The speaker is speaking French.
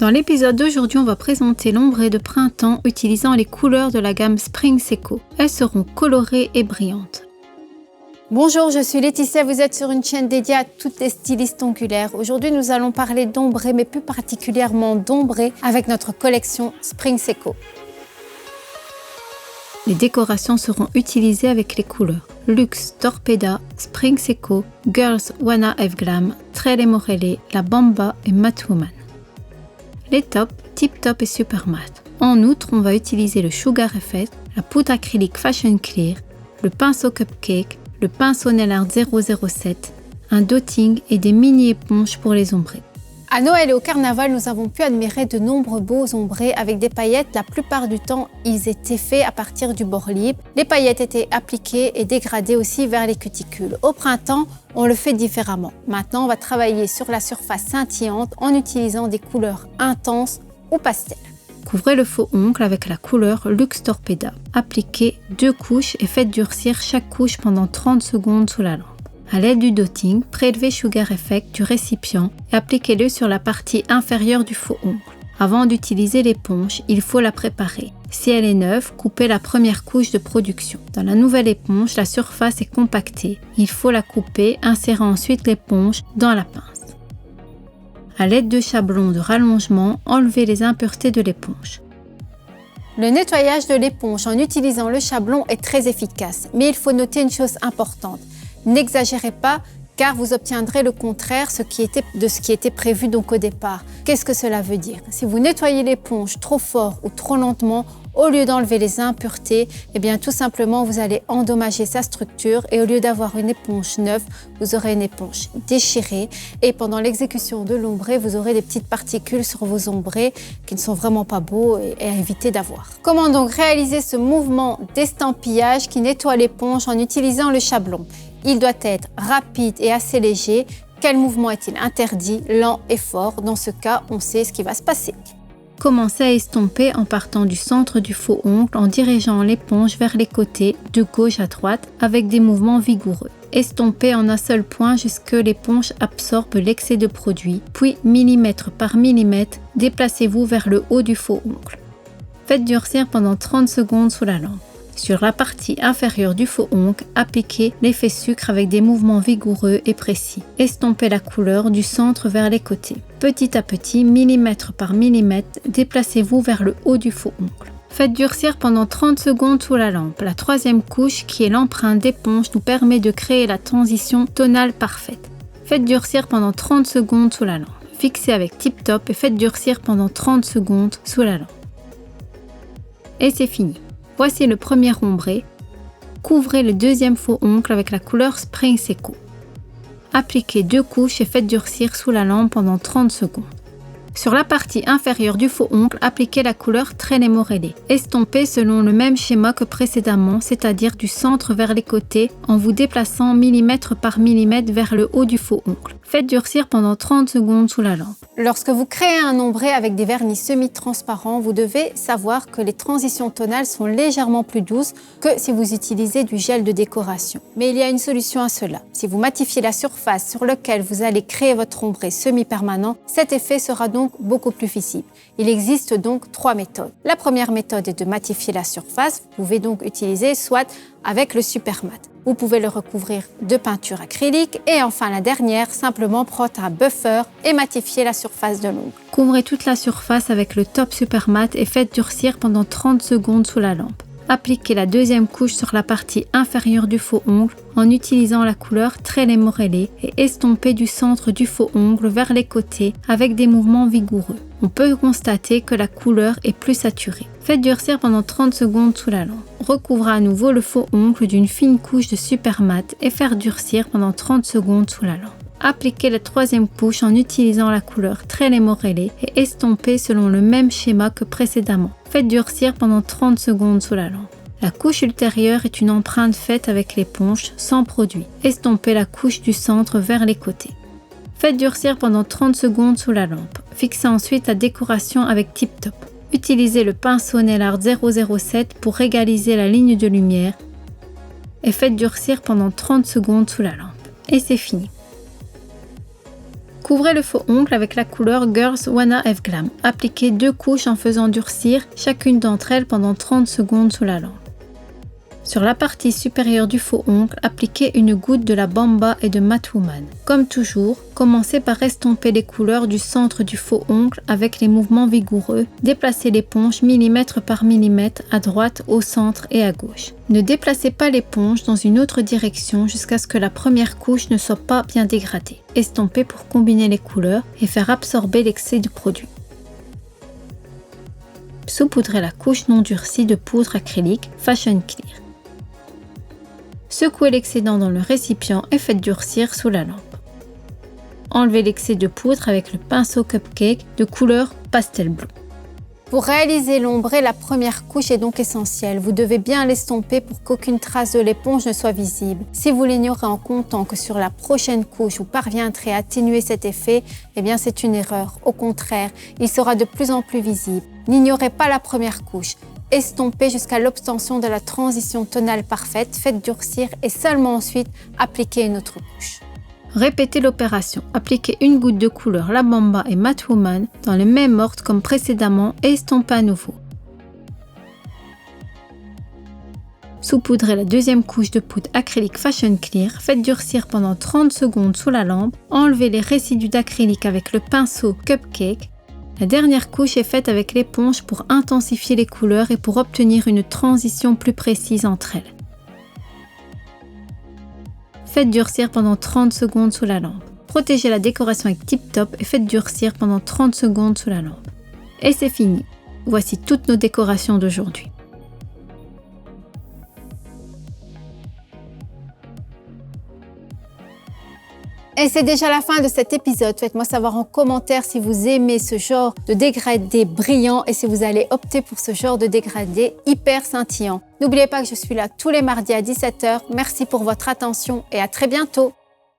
Dans l'épisode d'aujourd'hui, on va présenter l'ombrée de printemps utilisant les couleurs de la gamme Spring Seco. Elles seront colorées et brillantes. Bonjour, je suis Laetitia, vous êtes sur une chaîne dédiée à toutes les stylistes ongulaires. Aujourd'hui, nous allons parler d'ombrée, mais plus particulièrement d'ombrée avec notre collection Spring Seco. Les décorations seront utilisées avec les couleurs Luxe, Torpeda, Spring Seco, Girls Wanna Have Glam, Trelle Morelli, La Bamba et Matte Woman. Les tops, Tip Top et Super Matte. En outre, on va utiliser le Sugar Effect, la poudre acrylique Fashion Clear, le pinceau Cupcake, le pinceau Nail Art 007, un dotting et des mini-éponges pour les ombrées. À Noël et au Carnaval, nous avons pu admirer de nombreux beaux ombrés avec des paillettes. La plupart du temps, ils étaient faits à partir du bord libre. Les paillettes étaient appliquées et dégradées aussi vers les cuticules. Au printemps, on le fait différemment. Maintenant, on va travailler sur la surface scintillante en utilisant des couleurs intenses ou pastel. Couvrez le faux ongle avec la couleur Luxe Torpeda. Appliquez 2 couches et faites durcir chaque couche pendant 30 secondes sous la lampe. À l'aide du dotting, prélevez Sugar Effect du récipient et appliquez-le sur la partie inférieure du faux ongle. Avant d'utiliser l'éponge, il faut la préparer. Si elle est neuve, coupez la première couche de production. Dans la nouvelle éponge, la surface est compactée. Il faut la couper, insérant ensuite l'éponge dans la pince. À l'aide de chablons de rallongement, enlevez les impuretés de l'éponge. Le nettoyage de l'éponge en utilisant le chablon est très efficace, mais il faut noter une chose importante. N'exagérez pas car vous obtiendrez le contraire de ce qui était prévu donc au départ. Qu'est-ce que cela veut dire? Si vous nettoyez l'éponge trop fort ou trop lentement, au lieu d'enlever les impuretés, tout simplement vous allez endommager sa structure et au lieu d'avoir une éponge neuve, vous aurez une éponge déchirée et pendant l'exécution de l'ombré, vous aurez des petites particules sur vos ombrés qui ne sont vraiment pas beaux et à éviter d'avoir. Comment donc réaliser ce mouvement d'estampillage qui nettoie l'éponge en utilisant le chablon? Il doit être rapide et assez léger. Quel mouvement est-il interdit, lent et fort? Dans ce cas, on sait ce qui va se passer. Commencez à estomper en partant du centre du faux ongle en dirigeant l'éponge vers les côtés, de gauche à droite, avec des mouvements vigoureux. Estompez en un seul point jusqu'à l'éponge absorbe l'excès de produit, puis millimètre par millimètre, déplacez-vous vers le haut du faux ongle. Faites durcir pendant 30 secondes sous la lampe. Sur la partie inférieure du faux ongle, appliquez l'effet sucre avec des mouvements vigoureux et précis. Estompez la couleur du centre vers les côtés. Petit à petit, millimètre par millimètre, déplacez-vous vers le haut du faux ongle. Faites durcir pendant 30 secondes sous la lampe. La troisième couche, qui est l'empreinte d'éponge, nous permet de créer la transition tonale parfaite. Faites durcir pendant 30 secondes sous la lampe. Fixez avec Tip Top et faites durcir pendant 30 secondes sous la lampe. Et c'est fini. Voici le premier ombré. Couvrez le deuxième faux ongle avec la couleur Spring Seco. Appliquez 2 couches et faites durcir sous la lampe pendant 30 secondes. Sur la partie inférieure du faux ongle, appliquez la couleur Trelle Morelli. Estompez selon le même schéma que précédemment, c'est-à-dire du centre vers les côtés en vous déplaçant millimètre par millimètre vers le haut du faux ongle. Faites durcir pendant 30 secondes sous la lampe. Lorsque vous créez un ombré avec des vernis semi-transparents, vous devez savoir que les transitions tonales sont légèrement plus douces que si vous utilisez du gel de décoration. Mais il y a une solution à cela. Si vous matifiez la surface sur laquelle vous allez créer votre ombré semi-permanent, cet effet sera donc beaucoup plus visible. Il existe donc 3 méthodes. La première méthode est de matifier la surface. Vous pouvez donc utiliser soit avec le Super Matte. Vous pouvez le recouvrir de peinture acrylique et enfin la dernière, simplement prendre un buffer et matifier la surface de l'ongle. Couvrez toute la surface avec le top Super Matte et faites durcir pendant 30 secondes sous la lampe. Appliquez la deuxième couche sur la partie inférieure du faux ongle en utilisant la couleur Trelle Morelli et estompez du centre du faux ongle vers les côtés avec des mouvements vigoureux. On peut constater que la couleur est plus saturée. Faites durcir pendant 30 secondes sous la lampe. Recouvrez à nouveau le faux ongle d'une fine couche de Super Matte et faire durcir pendant 30 secondes sous la lampe. Appliquez la troisième couche en utilisant la couleur Trelle Morelli et estompez selon le même schéma que précédemment. Faites durcir pendant 30 secondes sous la lampe. La couche ultérieure est une empreinte faite avec l'éponge sans produit. Estompez la couche du centre vers les côtés. Faites durcir pendant 30 secondes sous la lampe. Fixez ensuite la décoration avec Tip Top. Utilisez le pinceau Nail Art 007 pour égaliser la ligne de lumière et faites durcir pendant 30 secondes sous la lampe. Et c'est fini. Couvrez le faux ongle avec la couleur Girls Wanna Have Glam. Appliquez 2 couches en faisant durcir chacune d'entre elles pendant 30 secondes sous la lampe. Sur la partie supérieure du faux ongle, appliquez une goutte de la Bamba et de Matte Woman. Comme toujours, commencez par estomper les couleurs du centre du faux ongle avec les mouvements vigoureux. Déplacez l'éponge millimètre par millimètre à droite, au centre et à gauche. Ne déplacez pas l'éponge dans une autre direction jusqu'à ce que la première couche ne soit pas bien dégradée. Estompez pour combiner les couleurs et faire absorber l'excès du produit. Saupoudrez la couche non durcie de poudre acrylique Fashion Clear. Secouez l'excédent dans le récipient et faites durcir sous la lampe. Enlevez l'excès de poudre avec le pinceau Cupcake de couleur Pastel Bleu. Pour réaliser l'ombré, la première couche est donc essentielle. Vous devez bien l'estomper pour qu'aucune trace de l'éponge ne soit visible. Si vous l'ignorez en comptant que sur la prochaine couche vous parviendrez à atténuer cet effet, eh bien c'est une erreur. Au contraire, il sera de plus en plus visible. N'ignorez pas la première couche. Estompez jusqu'à l'obtention de la transition tonale parfaite, faites durcir et seulement ensuite appliquez une autre couche. Répétez l'opération. Appliquez une goutte de couleur La Bamba et Matte Woman dans le même ordre comme précédemment et estompez à nouveau. Saupoudrez la deuxième couche de poudre acrylique Fashion Clear, faites durcir pendant 30 secondes sous la lampe, enlevez les résidus d'acrylique avec le pinceau Cupcake. La dernière couche est faite avec l'éponge pour intensifier les couleurs et pour obtenir une transition plus précise entre elles. Faites durcir pendant 30 secondes sous la lampe. Protégez la décoration avec Tip Top et faites durcir pendant 30 secondes sous la lampe. Et c'est fini. Voici toutes nos décorations d'aujourd'hui. Et c'est déjà la fin de cet épisode. Faites-moi savoir en commentaire si vous aimez ce genre de dégradé brillant et si vous allez opter pour ce genre de dégradé hyper scintillant. N'oubliez pas que je suis là tous les mardis à 17h. Merci pour votre attention et à très bientôt.